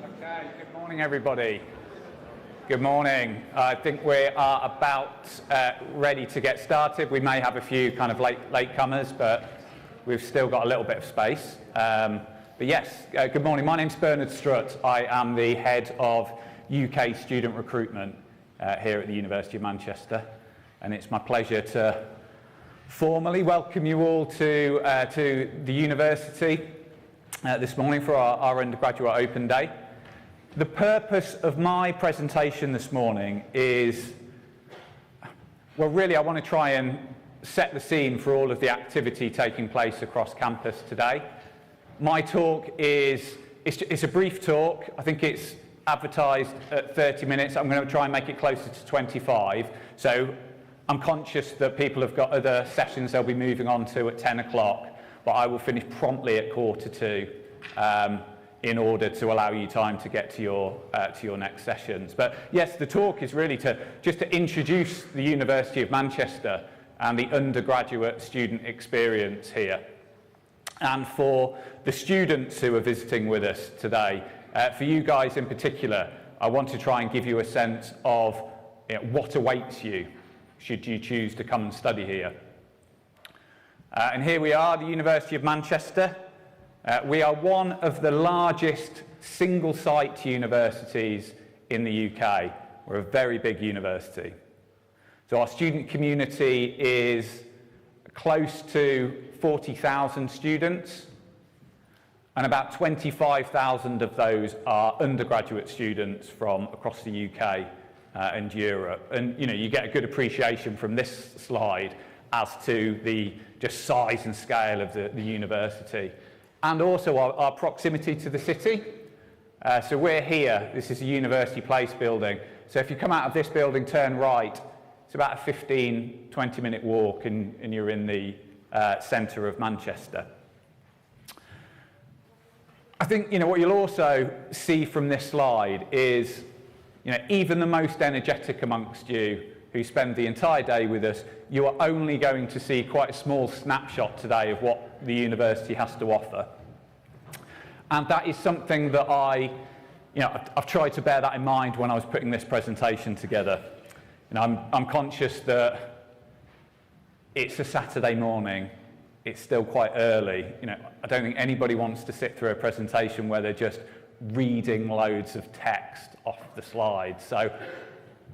Okay, good morning everybody. Good morning. I think we are about ready to get started. We may have a few kind of latecomers, but we've still got a little bit of space. But yes, good morning. My name's Bernard Strutt. I am the head of UK student recruitment here at the University of Manchester, and it's my pleasure to formally welcome you all to the university this morning for our undergraduate open day. The purpose of my presentation this morning is, well, really I want to try and set the scene for all of the activity taking place across campus today. My talk it's a brief talk. I think it's advertised at 30 minutes. I'm going to try and make it closer to 25. So I'm conscious that people have got other sessions they'll be moving on to at 10 o'clock, but I will finish promptly at 1:45 in order to allow you time to get to your next sessions. But yes, the talk is really to introduce the University of Manchester and the undergraduate student experience here. And for the students who are visiting with us today, for you guys in particular, I want to try and give you a sense of what awaits you should you choose to come and study here. And here we are, the University of Manchester. We are one of the largest single-site universities in the UK. We're a very big university. So our student community is close to 40,000 students, and about 25,000 of those are undergraduate students from across the UK and Europe. And you get a good appreciation from this slide as to the just size and scale of the university. And also our proximity to the city. So we're here, this is a University Place building. So if you come out of this building, turn right, it's about a 15-20 minute walk and you're in the centre of Manchester. I think what you'll also see from this slide is even the most energetic amongst you who spend the entire day with us, you are only going to see quite a small snapshot today of what the university has to offer. And that is something that I've tried to bear that in mind when I was putting this presentation together. I'm conscious that it's a Saturday morning, it's still quite early. I don't think anybody wants to sit through a presentation where they're just reading loads of text off the slides. So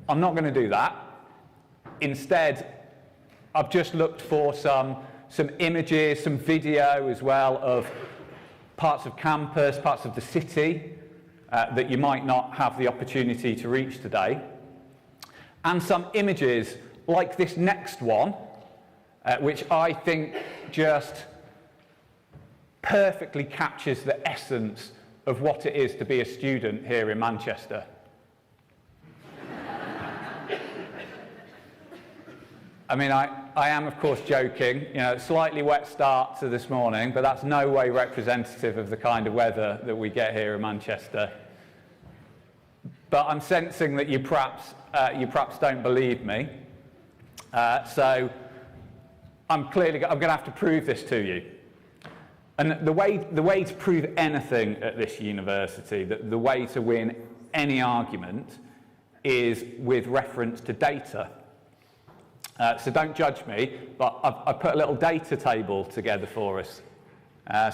I'm not going to do that. Instead, I've just looked for some images, some video as well of parts of campus, parts of the city that you might not have the opportunity to reach today. And some images like this next one, which I think just perfectly captures the essence of what it is to be a student here in Manchester. I mean, I am, of course, joking. Slightly wet start to this morning, but that's no way representative of the kind of weather that we get here in Manchester. But I'm sensing that you perhaps don't believe me. So I'm going to have to prove this to you. And the way to prove anything at this university, the way to win any argument, is with reference to data. So don't judge me, but I've put a little data table together for us.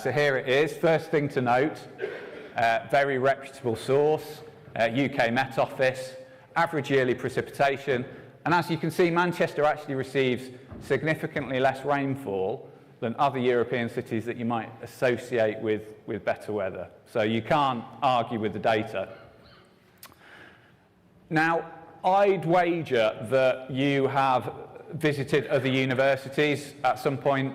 So here it is. First thing to note, very reputable source, UK Met Office, average yearly precipitation. And as you can see, Manchester actually receives significantly less rainfall than other European cities that you might associate with better weather. So you can't argue with the data. Now, I'd wager that you have visited other universities at some point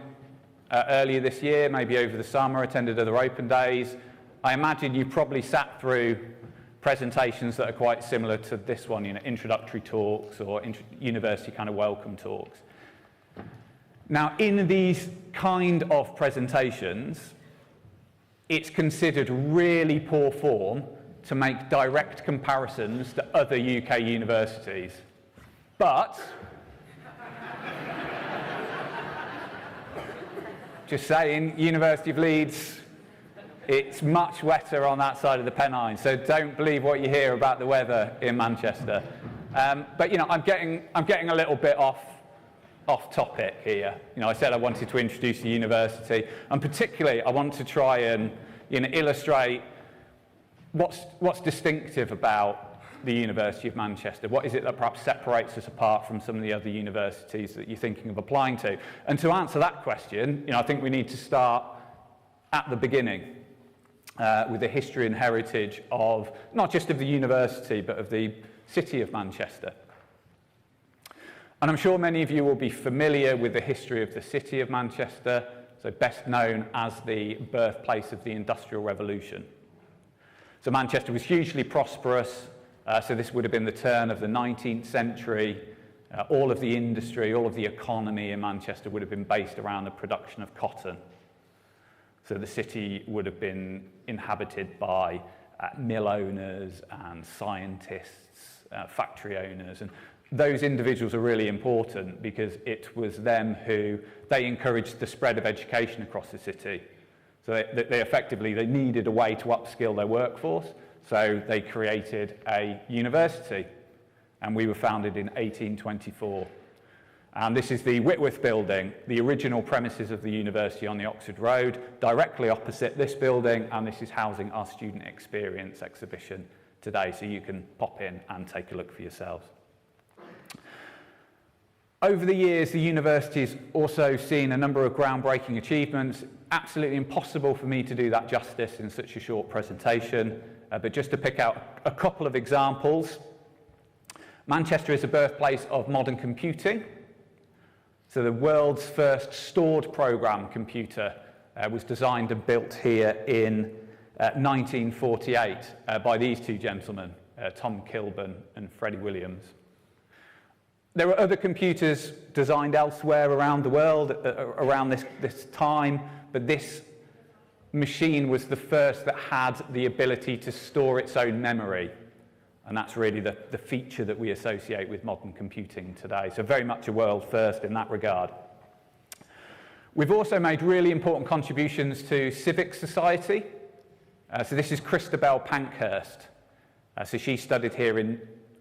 earlier this year, maybe over the summer, attended other open days. I imagine you probably sat through presentations that are quite similar to this one, introductory talks or university kind of welcome talks. Now, in these kind of presentations, it's considered really poor form to make direct comparisons to other UK universities. But just saying, University of Leeds It's much wetter on that side of the Pennines, so don't believe what you hear about the weather in Manchester. But you know, I'm getting a little bit off topic here. You know, I said I wanted to introduce the university, and particularly I want to try and illustrate what's distinctive about the University of Manchester. What is it that perhaps separates us apart from some of the other universities that you're thinking of applying to? And to answer that question, you know, I think we need to start at the beginning with the history and heritage of not just of the university, but of the city of Manchester. And I'm sure many of you will be familiar with the history of the city of Manchester, so best known as the birthplace of the Industrial Revolution. So Manchester was hugely prosperous, so this would have been the turn of the 19th century. All of the industry, all of the economy in Manchester would have been based around the production of cotton. So the city would have been inhabited by mill owners and scientists, factory owners, and those individuals are really important because it was them who they encouraged the spread of education across the city. So they effectively needed a way to upskill their workforce, so they created a university, and we were founded in 1824. And this is the Whitworth building, the original premises of the university on the Oxford Road, directly opposite this building, and this is housing our student experience exhibition today, so you can pop in and take a look for yourselves. Over the years, the university has also seen a number of groundbreaking achievements. Absolutely impossible for me to do that justice in such a short presentation, but just to pick out a couple of examples. Manchester is the birthplace of modern computing. So the world's first stored program computer was designed and built here in 1948 by these two gentlemen, Tom Kilburn and Freddie Williams. There were other computers designed elsewhere around the world around this time, but this machine was the first that had the ability to store its own memory. And that's really the feature that we associate with modern computing today. So very much a world first in that regard. We've also made really important contributions to civic society. So this is Christabel Pankhurst. So she studied here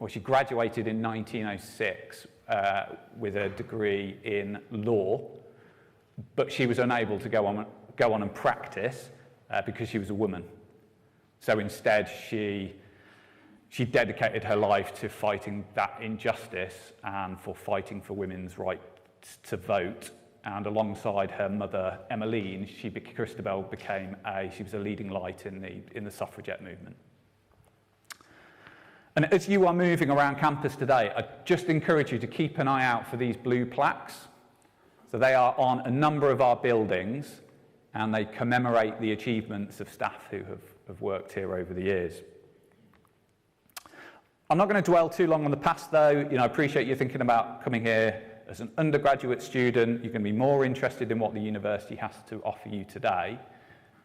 she graduated in 1906 with a degree in law, but she was unable to go on and practice because she was a woman. So instead, she dedicated her life to fighting that injustice and for fighting for women's right to vote. And alongside her mother, Emmeline, Christabel she was a leading light in the suffragette movement. And as you are moving around campus today, I just encourage you to keep an eye out for these blue plaques. So they are on a number of our buildings, and they commemorate the achievements of staff who have worked here over the years. I'm not going to dwell too long on the past, though. I appreciate you thinking about coming here as an undergraduate student. You're going to be more interested in what the university has to offer you today.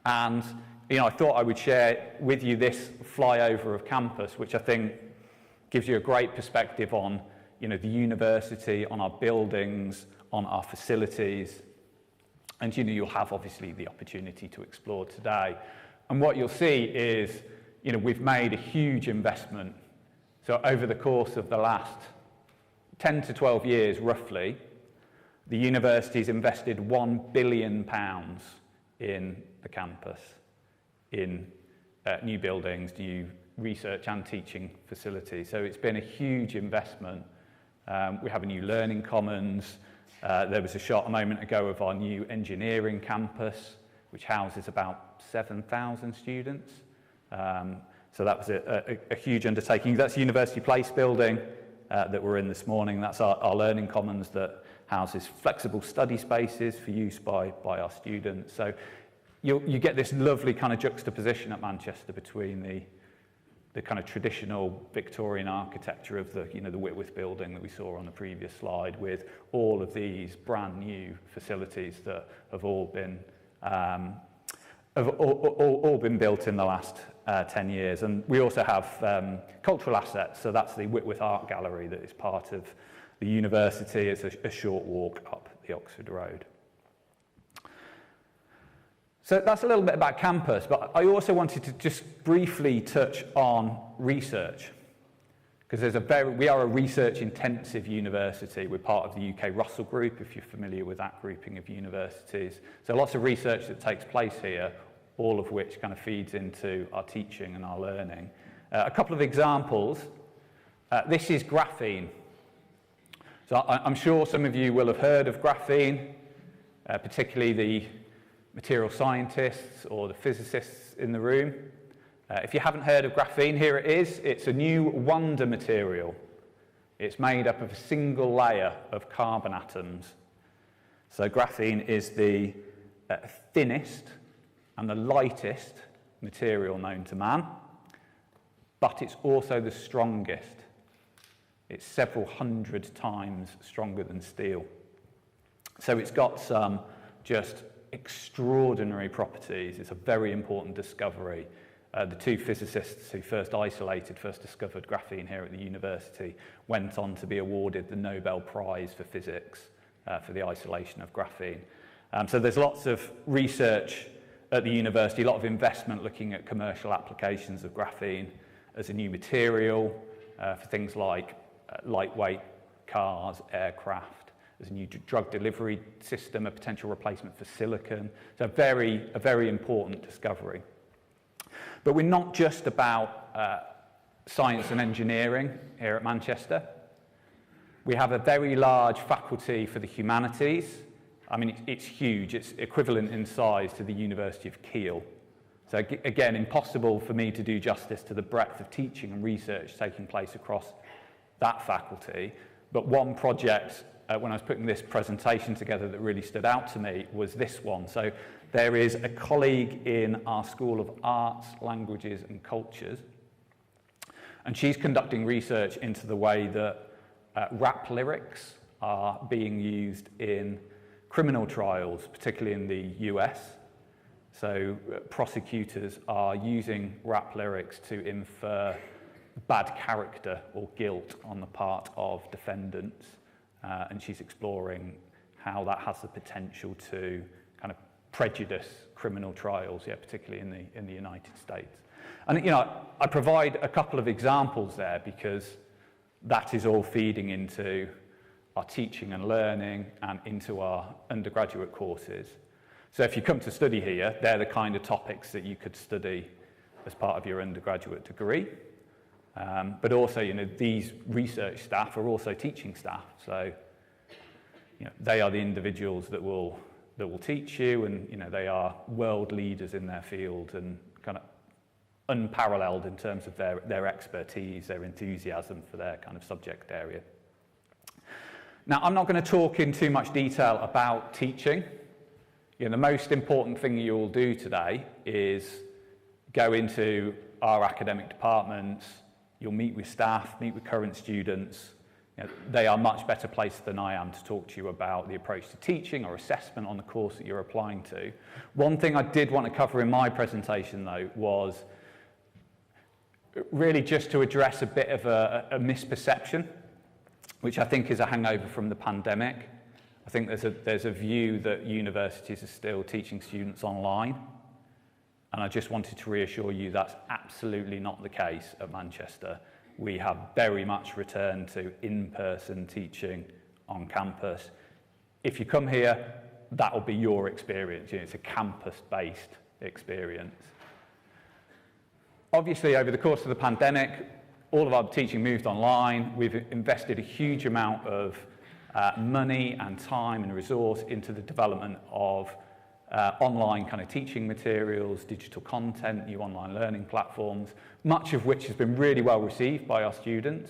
And I thought I would share with you this flyover of campus, which I think gives you a great perspective on, the university, on our buildings, on our facilities. And, you'll have, obviously, the opportunity to explore today. And what you'll see is, we've made a huge investment. So over the course of the last 10 to 12 years, roughly, the university's invested £1 billion in the campus, in new buildings, new research and teaching facilities. So it's been a huge investment. We have a new learning commons. There was a shot a moment ago of our new engineering campus, which houses about 7,000 students. So that was a huge undertaking. That's the University Place building that we're in this morning. That's our learning commons that houses flexible study spaces for use by our students. So you get this lovely kind of juxtaposition at Manchester between the kind of traditional Victorian architecture of the Whitworth building that we saw on the previous slide, with all of these brand new facilities that have all been built in the last 10 years. And we also have cultural assets. So that's the Whitworth Art Gallery that is part of the university. It's a short walk up the Oxford Road. So that's a little bit about campus, but I also wanted to just briefly touch on research, because we are a research-intensive university. We're part of the UK Russell Group, if you're familiar with that grouping of universities. So lots of research that takes place here, all of which kind of feeds into our teaching and our learning. A couple of examples. This is graphene. So I'm sure some of you will have heard of graphene, particularly the material scientists or the physicists in the room. If you haven't heard of graphene, here it is. It's a new wonder material. It's made up of a single layer of carbon atoms. So graphene is the thinnest and the lightest material known to man, but it's also the strongest. It's several hundred times stronger than steel. So it's got some just extraordinary properties. It's a very important discovery. The two physicists who first discovered graphene here at the university went on to be awarded the Nobel Prize for Physics for the isolation of graphene. So there's lots of research at the university, a lot of investment looking at commercial applications of graphene as a new material for things like lightweight cars, aircraft, as a new drug delivery system, a potential replacement for silicon. So a very important discovery. But we're not just about science and engineering here at Manchester. We have a very large faculty for the humanities. I mean, it's huge. It's equivalent in size to the University of Kiel. So again, impossible for me to do justice to the breadth of teaching and research taking place across that faculty. But one project, when I was putting this presentation together, that really stood out to me was this one. So there is a colleague in our School of Arts, Languages and Cultures, and she's conducting research into the way that rap lyrics are being used in criminal trials, particularly in the US. So prosecutors are using rap lyrics to infer bad character or guilt on the part of defendants, and she's exploring how that has the potential to kind of prejudice criminal trials, particularly in the United States. And I provide a couple of examples there because that is all feeding into our teaching and learning and into our undergraduate courses. So if you come to study here, they're the kind of topics that you could study as part of your undergraduate degree. But also, these research staff are also teaching staff. So, they are the individuals that will teach you, and they are world leaders in their field and kind of unparalleled in terms of their expertise, their enthusiasm for their kind of subject area. Now, I'm not going to talk in too much detail about teaching. The most important thing you'll do today is go into our academic departments. You'll meet with staff, meet with current students. They are much better placed than I am to talk to you about the approach to teaching or assessment on the course that you're applying to. One thing I did want to cover in my presentation, though, was really just to address a bit of a misperception, which I think is a hangover from the pandemic. I think there's a view that universities are still teaching students online. And I just wanted to reassure you that's absolutely not the case at Manchester. We have very much returned to in-person teaching on campus. If you come here, that will be your experience. It's a campus-based experience. Obviously, over the course of the pandemic, all of our teaching moved online. We've invested a huge amount of money and time and resource into the development of online kind of teaching materials, digital content, new online learning platforms, much of which has been really well received by our students.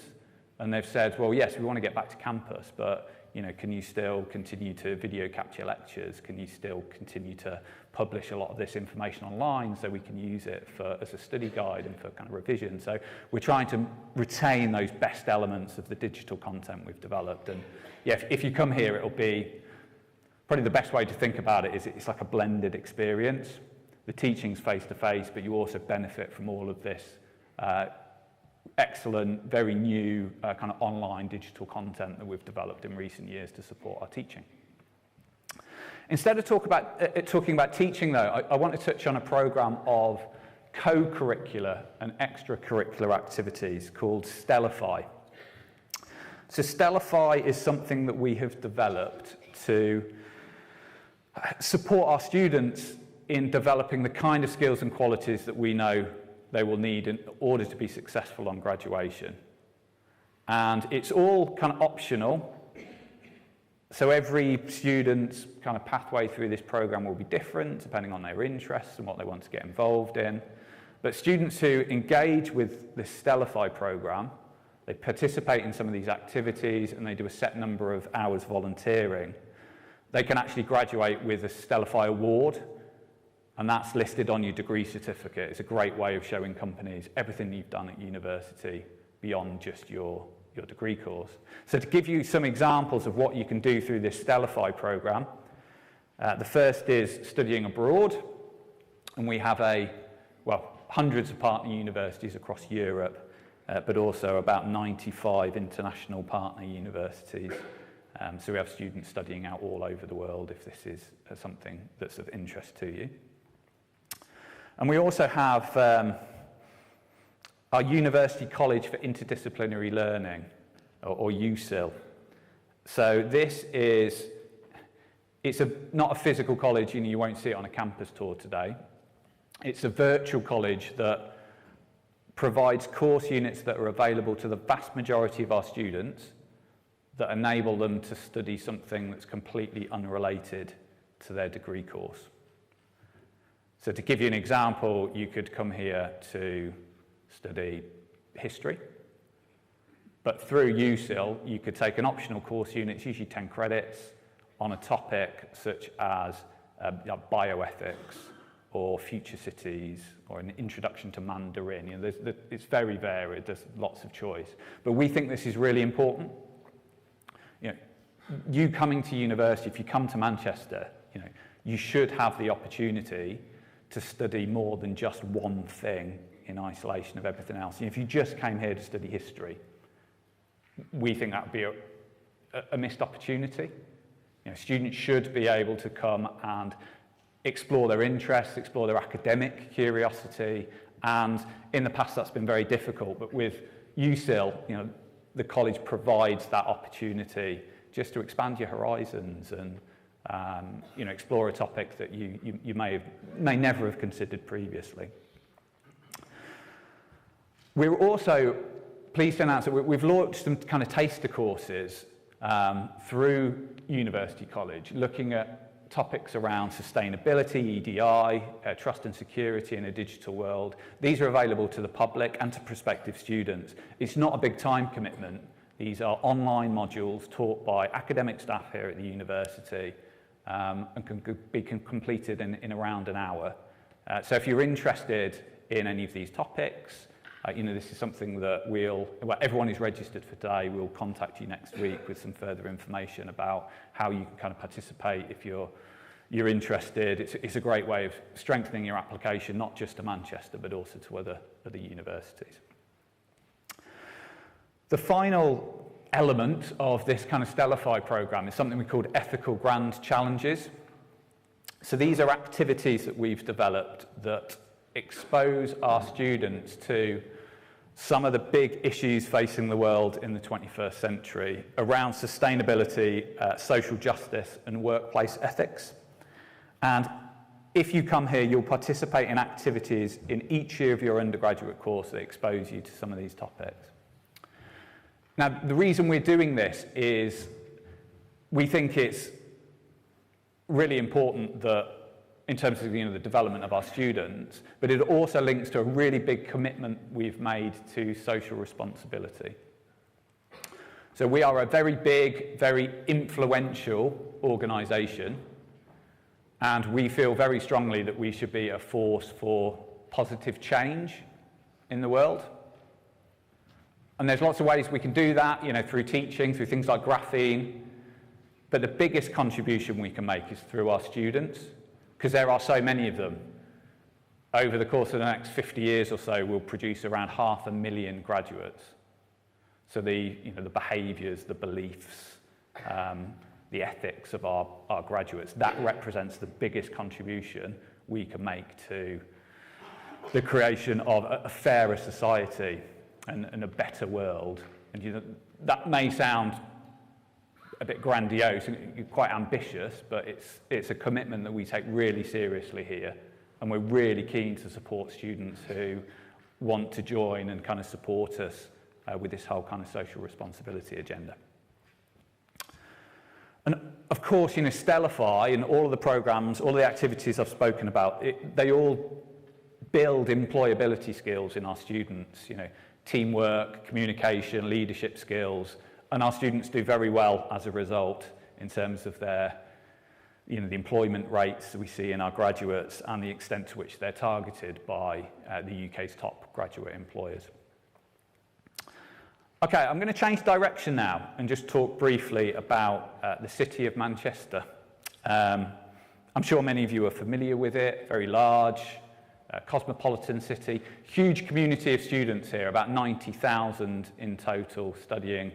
And they've said, well, yes, we want to get back to campus, but can you still continue to video capture lectures? Can you still continue to publish a lot of this information online so we can use it as a study guide and for kind of revision? So we're trying to retain those best elements of the digital content we've developed. And if you come here, it'll be probably the best way to think about it is it's like a blended experience. The teaching's face-to-face, but you also benefit from all of this excellent, very new kind of online digital content that we've developed in recent years to support our teaching. Instead of talking about teaching, though, I want to touch on a program of co-curricular and extracurricular activities called Stellify. So Stellify is something that we have developed to support our students in developing the kind of skills and qualities that we know they will need in order to be successful on graduation. And it's all kind of optional. So every student's kind of pathway through this program will be different depending on their interests and what they want to get involved in. But students who engage with this Stellify program, they participate in some of these activities and they do a set number of hours volunteering, they can actually graduate with a Stellify award, and that's listed on your degree certificate. It's a great way of showing companies everything you've done at university beyond just your degree course. So to give you some examples of what you can do through this Stellify program, the first is studying abroad, and we have hundreds of partner universities across Europe, but also about 95 international partner universities. So we have students studying out all over the world if this is something that's of interest to you. And we also have our University College for Interdisciplinary Learning, or UCIL. So this is, not a physical college, you won't see it on a campus tour today. It's a virtual college that provides course units that are available to the vast majority of our students that enable them to study something that's completely unrelated to their degree course. So to give you an example, you could come here to study history, but through UCIL you could take an optional course unit, it's usually 10 credits, on a topic such as bioethics or future cities or an introduction to Mandarin. It's very varied, there's lots of choice. But we think this is really important. You coming to university, if you come to Manchester, you should have the opportunity to study more than just one thing in isolation of everything else. If you just came here to study history, we think that would be a missed opportunity. Students should be able to come and explore their interests, explore their academic curiosity, and in the past that's been very difficult, but with UCIL, the college provides that opportunity just to expand your horizons and explore a topic that you may never have considered previously. We're also pleased to announce that we've launched some kind of taster courses through University College, looking at topics around sustainability, EDI, trust and security in a digital world. These are available to the public and to prospective students. It's not a big time commitment. These are online modules taught by academic staff here at the university and can be completed in around an hour. So if you're interested in any of these topics, this is something that everyone who's registered for today will contact you next week with some further information about how you can kind of participate if you're interested. It's a great way of strengthening your application, not just to Manchester, but also to other universities. The final element of this kind of Stellify program is something we called ethical grand challenges. So these are activities that we've developed that expose our students to some of the big issues facing the world in the 21st century around sustainability, social justice, and workplace ethics. And if you come here, you'll participate in activities in each year of your undergraduate course that expose you to some of these topics. Now, the reason we're doing this is we think it's really important that in terms of the development of our students, but it also links to a really big commitment we've made to social responsibility. So we are a very big, very influential organisation, and we feel very strongly that we should be a force for positive change in the world. And there's lots of ways we can do that, through teaching, through things like Graphene, but the biggest contribution we can make is through our students, because there are so many of them. Over the course of the next 50 years or so, we'll produce around 500,000 graduates. So the behaviours, the beliefs, the ethics of our graduates. That represents the biggest contribution we can make to the creation of a fairer society and a better world. And you know, that may sound a bit grandiose and quite ambitious, but it's a commitment that we take really seriously here, and we're really keen to support students who want to join and kind of support us with this whole kind of social responsibility agenda. And of course, you know, Stellify and all of the programs, all the activities I've spoken about, they all build employability skills in our students, you know, teamwork, communication, leadership skills, and our students do very well as a result in terms of their, you know, the employment rates we see in our graduates and the extent to which they're targeted by the UK's top graduate employers. Okay, I'm going to change direction now and just talk briefly about the city of Manchester. I'm sure many of you are familiar with it, very large, cosmopolitan city, huge community of students here, about 90,000 in total studying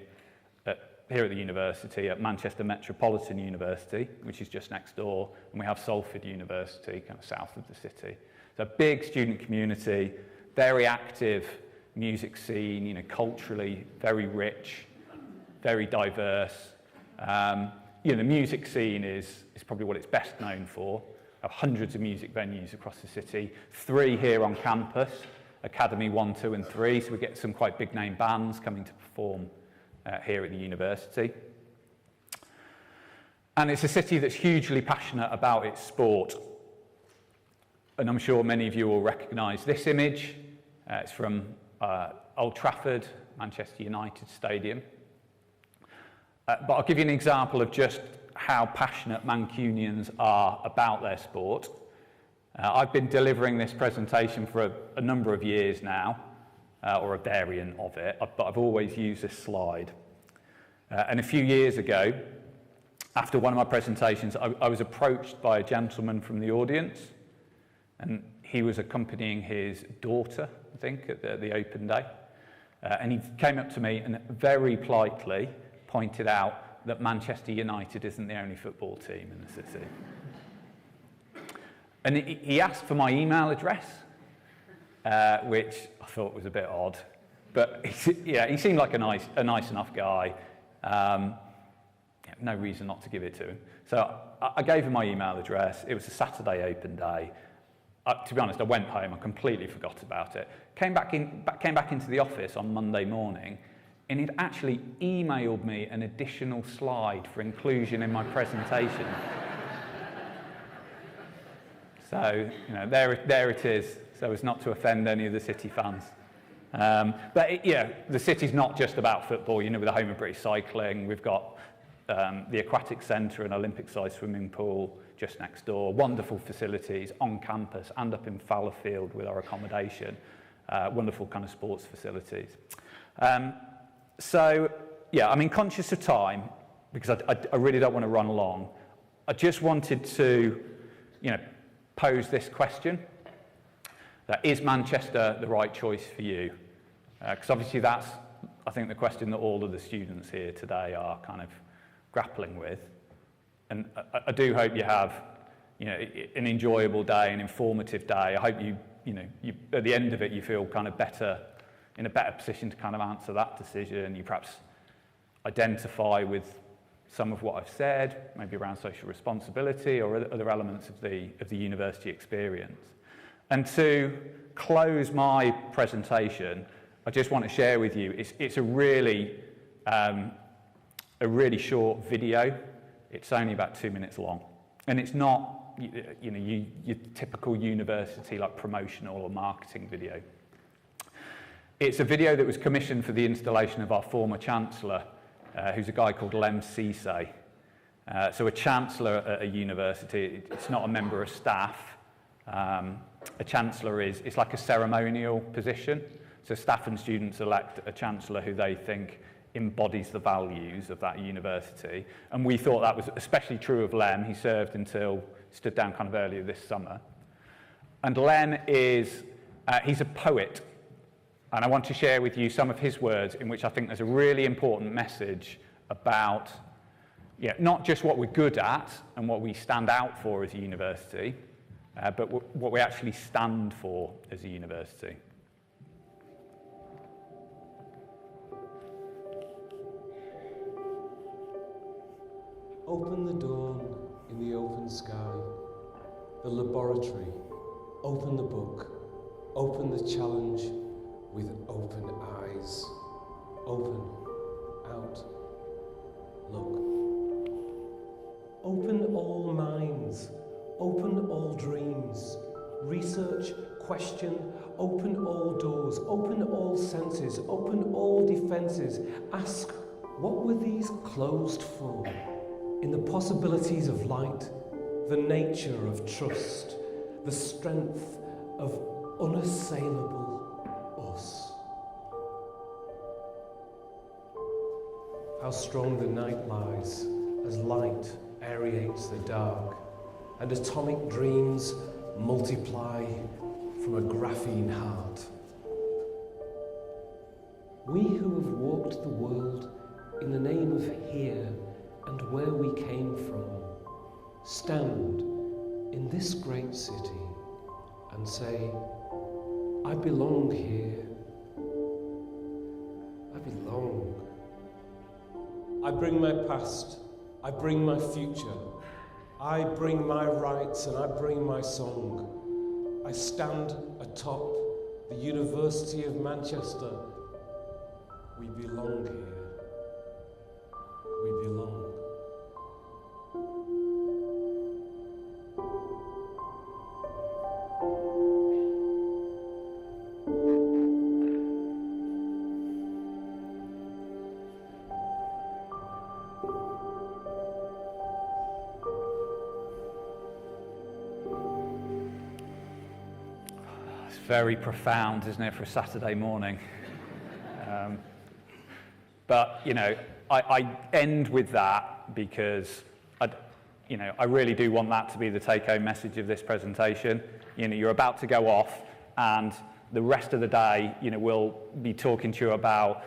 here at the university, at Manchester Metropolitan University, which is just next door, and we have Salford University, kind of south of the city. So a big student community, very active music scene, you know, culturally very rich, very diverse. You know, the music scene is probably what it's best known for. Have hundreds of music venues across the city, 3 here on campus, Academy 1, 2 and 3, so we get some quite big name bands coming to perform here at the university. And it's a city that's hugely passionate about its sport. And I'm sure many of you will recognise this image. It's from Old Trafford, Manchester United Stadium. But I'll give you an example of just how passionate Mancunians are about their sport. I've been delivering this presentation for a number of years now, or a variant of it, but I've always used this slide. And a few years ago, after one of my presentations, I was approached by a gentleman from the audience, and he was accompanying his daughter, I think, at the open day. And he came up to me and very politely pointed out that Manchester United isn't the only football team in the city. And he asked for my email address, which I thought was a bit odd. But he seemed like a nice enough guy. No reason not to give it to him. So I gave him my email address. It was a Saturday open day. To be honest, I went home. I completely forgot about it. Came back into the office on Monday morning, and he'd actually emailed me an additional slide for inclusion in my presentation. So, you know, there it is, so as not to offend any of the City fans. But the city's not just about football. You know, with the home of British cycling, we've got the aquatic centre, an Olympic-sized swimming pool just next door, wonderful facilities on campus and up in Fallowfield with our accommodation, wonderful kind of sports facilities. So, I mean, conscious of time, because I really don't want to run along, I just wanted to, you know, pose this question. Is Manchester the right choice for you? Because obviously that's, I think, the question that all of the students here today are kind of grappling with. And I do hope you have, you know, an enjoyable day, an informative day. I hope you at the end of it, you feel kind of in a better position to kind of answer that decision. You perhaps identify with some of what I've said, maybe around social responsibility or other elements of the university experience. And to close my presentation, I just want to share with you, it's a really short video. It's only about 2 minutes long. And it's not, you know, your typical university like promotional or marketing video. It's a video that was commissioned for the installation of our former Chancellor, who's a guy called Lem Cisse. So a Chancellor at a university, it's not a member of staff. A Chancellor it's like a ceremonial position. So staff and students elect a Chancellor who they think embodies the values of that university. And we thought that was especially true of Lem. He served until, stood down kind of earlier this summer. And Lem he's a poet. And I want to share with you some of his words in which I think there's a really important message about not just what we're good at and what we stand out for as a university, but what we actually stand for as a university. Open the dawn in the open sky, the laboratory, open the book, open the challenge with open eyes. Open, out, look. Open all minds, open all dreams, research, question, open all doors, open all senses, open all defences. Ask, what were these closed for? In the possibilities of light, the nature of trust, the strength of unassailable us. How strong the night lies as light aerates the dark, and atomic dreams multiply from a graphene heart. We who have walked the world in the name of here and where we came from, stand in this great city and say, I belong here. I belong. I bring my past, I bring my future, I bring my rights and I bring my song. I stand atop the University of Manchester. We belong here. We belong. Very profound, isn't it, for a Saturday morning? But, I end with that because, I really do want that to be the take-home message of this presentation. You're about to go off, and the rest of the day, we'll be talking to you about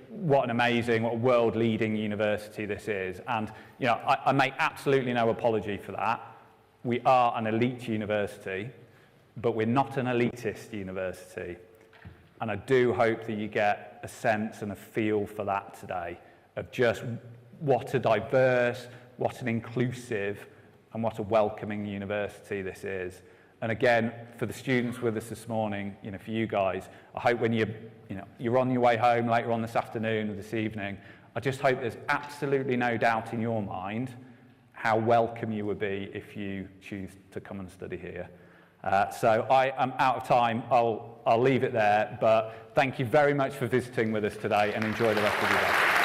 what a world-leading university this is. And, I make absolutely no apology for that. We are an elite university, but we're not an elitist university. And I do hope that you get a sense and a feel for that today, of just what a diverse, what an inclusive, and what a welcoming university this is. And again, for the students with us this morning, for you guys, I hope when you're on your way home later on this afternoon or this evening, I just hope there's absolutely no doubt in your mind how welcome you would be if you choose to come and study here. So I am out of time. I'll leave it there, but thank you very much for visiting with us today and enjoy the rest of your day.